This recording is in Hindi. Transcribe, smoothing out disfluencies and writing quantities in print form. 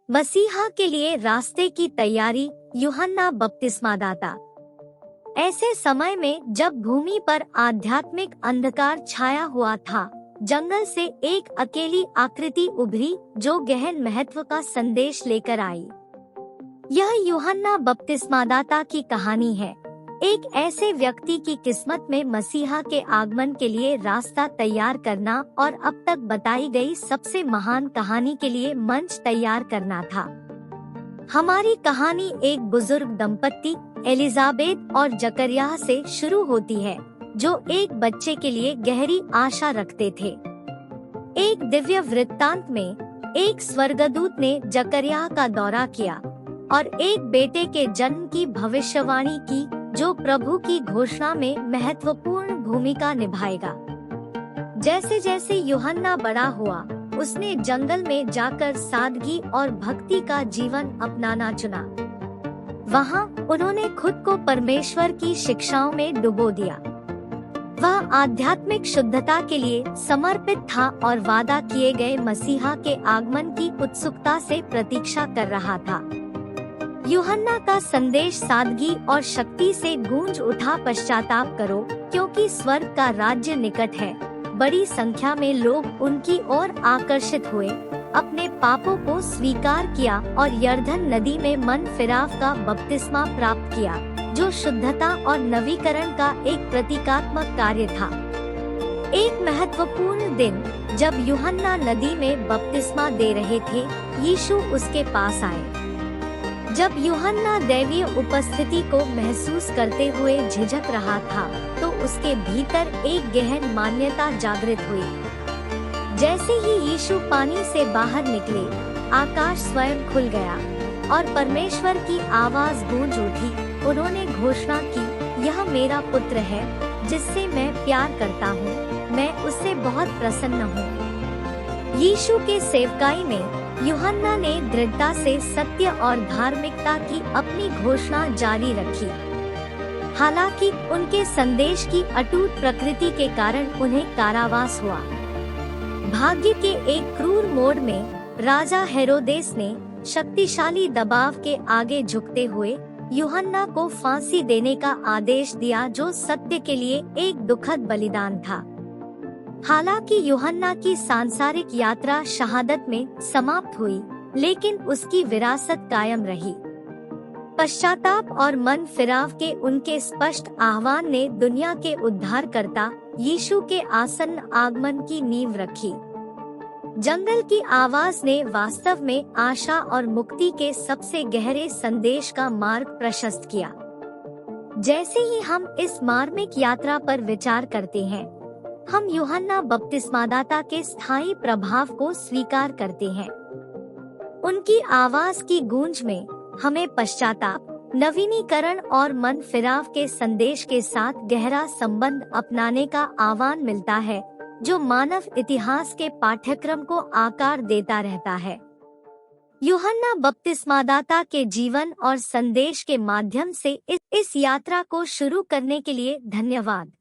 मसीहा के लिए रास्ते की तैयारी। यूहन्ना बपतिस्मादाता। ऐसे समय में जब भूमि पर आध्यात्मिक अंधकार छाया हुआ था, जंगल से एक अकेली आकृति उभरी जो गहन महत्व का संदेश लेकर आई। यह यूहन्ना बपतिस्मादाता की कहानी है, एक ऐसे व्यक्ति की किस्मत में मसीहा के आगमन के लिए रास्ता तैयार करना और अब तक बताई गई सबसे महान कहानी के लिए मंच तैयार करना था। हमारी कहानी एक बुजुर्ग दंपत्ति एलिजाबेथ और जकरिया से शुरू होती है, जो एक बच्चे के लिए गहरी आशा रखते थे। एक दिव्य वृत्तांत में एक स्वर्गदूत ने जकरिया का दौरा किया और एक बेटे के जन्म की भविष्यवाणी की, जो प्रभु की घोषणा में महत्वपूर्ण भूमिका निभाएगा। जैसे जैसे यूहन्ना बड़ा हुआ, उसने जंगल में जाकर सादगी और भक्ति का जीवन अपनाना चुना। वहाँ उन्होंने खुद को परमेश्वर की शिक्षाओं में डुबो दिया। वह आध्यात्मिक शुद्धता के लिए समर्पित था और वादा किए गए मसीहा के आगमन की उत्सुकता से प्रतीक्षा कर रहा था। यूहन्ना का संदेश सादगी और शक्ति से गूंज उठा, पश्चाताप करो क्योंकि स्वर्ग का राज्य निकट है। बड़ी संख्या में लोग उनकी ओर आकर्षित हुए, अपने पापों को स्वीकार किया और यरदन नदी में मन फिराव का बपतिस्मा प्राप्त किया, जो शुद्धता और नवीकरण का एक प्रतीकात्मक कार्य था। एक महत्वपूर्ण दिन जब यूहन्ना नदी में बपतिस्मा दे रहे थे, यीशु उसके पास आए। जब यूहन्ना दैवीय उपस्थिति को महसूस करते हुए झिझक रहा था, तो उसके भीतर एक गहन मान्यता जागृत हुई। जैसे ही यीशु पानी से बाहर निकले, आकाश स्वयं खुल गया और परमेश्वर की आवाज गूंज उठी। उन्होंने घोषणा की, यह मेरा पुत्र है जिससे मैं प्यार करता हूँ, मैं उससे बहुत प्रसन्न हूँ। यीशु के सेवकाई में यूहन्ना ने दृढ़ता से सत्य और धार्मिकता की अपनी घोषणा जारी रखी। हालांकि उनके संदेश की अटूट प्रकृति के कारण उन्हें कारावास हुआ। भाग्य के एक क्रूर मोड़ में राजा हेरोदेस ने शक्तिशाली दबाव के आगे झुकते हुए यूहन्ना को फांसी देने का आदेश दिया, जो सत्य के लिए एक दुखद बलिदान था। हालांकि यूहन्ना की सांसारिक यात्रा शहादत में समाप्त हुई, लेकिन उसकी विरासत कायम रही। पश्चाताप और मन फिराव के उनके स्पष्ट आह्वान ने दुनिया के उद्धारकर्ता यीशु के आसन्न आगमन की नींव रखी। जंगल की आवाज ने वास्तव में आशा और मुक्ति के सबसे गहरे संदेश का मार्ग प्रशस्त किया। जैसे ही हम इस मार्मिक यात्रा पर विचार करते हैं, हम यूहन्ना बपतिस्मादाता के स्थायी प्रभाव को स्वीकार करते हैं। उनकी आवाज की गूंज में हमें पश्चाताप, नवीनीकरण और मन फिराव के संदेश के साथ गहरा संबंध अपनाने का आह्वान मिलता है, जो मानव इतिहास के पाठ्यक्रम को आकार देता रहता है। यूहन्ना बपतिस्मादाता के जीवन और संदेश के माध्यम से इस यात्रा को शुरू करने के लिए धन्यवाद।